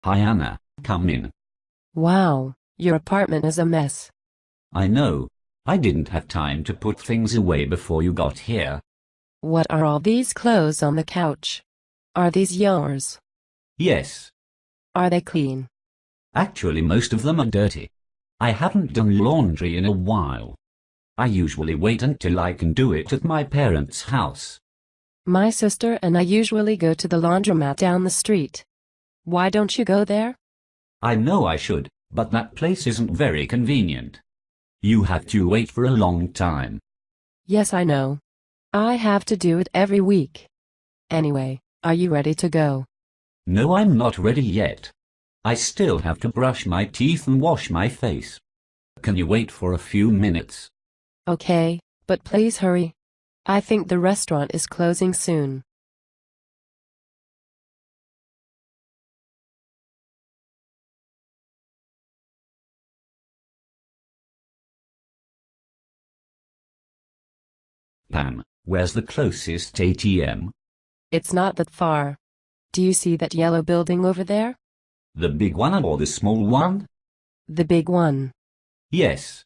Hi Anna, come in. Wow, your apartment is a mess. I know. I didn't have time to put things away before you got here. What are all these clothes on the couch? Are these yours? Yes. Are they clean? Actually, most of them are dirty. I haven't done laundry in a while. I usually wait until I can do it at my parents' house. My sister and I usually go to the laundromat down the street. Why don't you go there? I know I should, but that place isn't very convenient. You have to wait for a long time. Yes, I know. I have to do it every week. Anyway, are you ready to go? No, I'm not ready yet. I still have to brush my teeth and wash my face. Can you wait for a few minutes? Okay, but please hurry. I think the restaurant is closing soon. Pam, where's the closest ATM? It's not that far. Do you see that yellow building over there? The big one or the small one? The big one. Yes.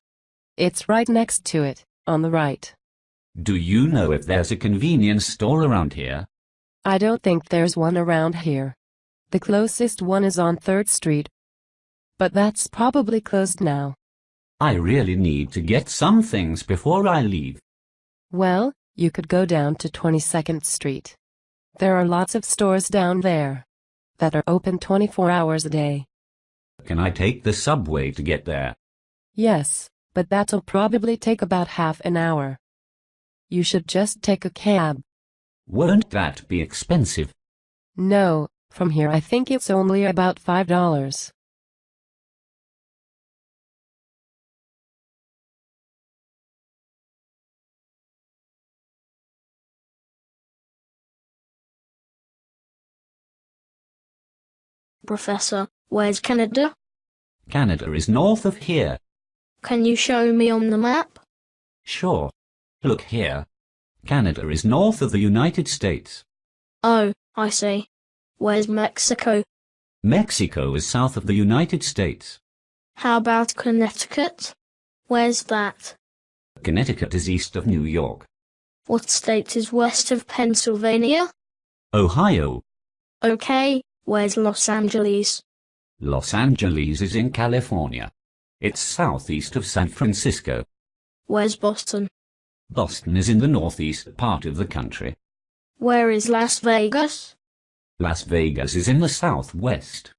It's right next to it, on the right. Do you know if there's a convenience store around here? I don't think there's one around here. The closest one is on 3rd Street. But that's probably closed now. I really need to get some things before I leave. Well, you could go down to 22nd Street. There are lots of stores down there that are open 24 hours a day. Can I take the subway to get there? Yes, but that'll probably take about half an hour. You should just take a cab. Won't that be expensive? No, from here I think it's only about $5. Professor, where's Canada? Canada is north of here. Can you show me on the map? Sure. Look here. Canada is north of the United States. Oh, I see. Where's Mexico? Mexico is south of the United States. How about Connecticut? Where's that? Connecticut is east of New York. What state is west of Pennsylvania? Ohio. Okay, where's Los Angeles? Los Angeles is in California. It's southeast of San Francisco. Where's Boston? Boston is in the northeast part of the country. Where is Las Vegas? Las Vegas is in the southwest.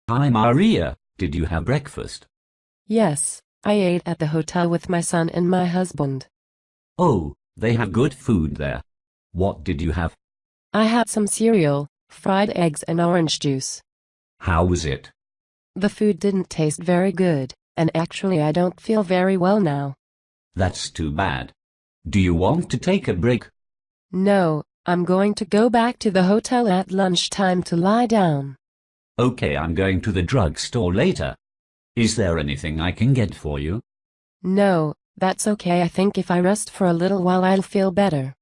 Hi Maria, did you have breakfast? Yes, I ate at the hotel with my son and my husband. Oh, they have good food there. What did you have? I had some cereal, fried eggs and orange juice. How was it? The food didn't taste very good, and actually I don't feel very well now. That's too bad. Do you want to take a break? No, I'm going to go back to the hotel at lunchtime to lie down. Okay, I'm going to the drugstore later. Is there anything I can get for you? No, that's okay. I think if I rest for a little while I'll feel better.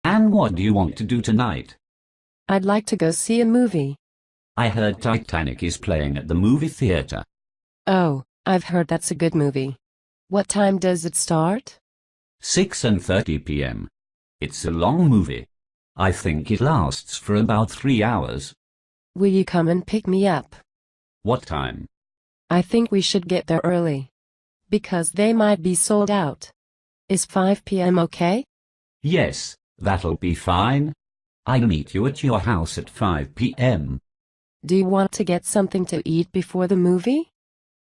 And what do you want to do tonight? I'd like to go see a movie. I heard Titanic is playing at the movie theater. Oh, I've heard that's a good movie. What time does it start? 6:30 p.m. It's a long movie. I think it lasts for about 3 hours. Will you come and pick me up? What time? I think we should get there early. Because they might be sold out. Is 5 p.m. okay? Yes, that'll be fine. I'll meet you at your house at 5 p.m. Do you want to get something to eat before the movie?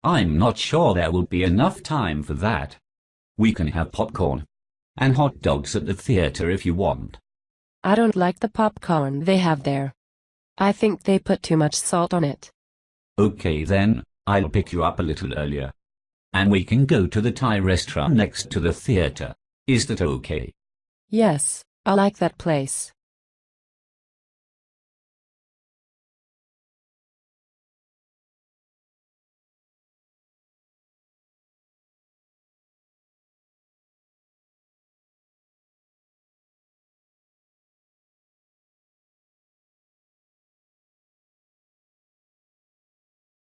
I'm not sure there will be enough time for that. We can have popcorn and hot dogs at the theater if you want. I don't like the popcorn they have there. I think they put too much salt on it. Okay then, I'll pick you up a little earlier. And we can go to the Thai restaurant next to the theater. Is that okay? Yes, I like that place.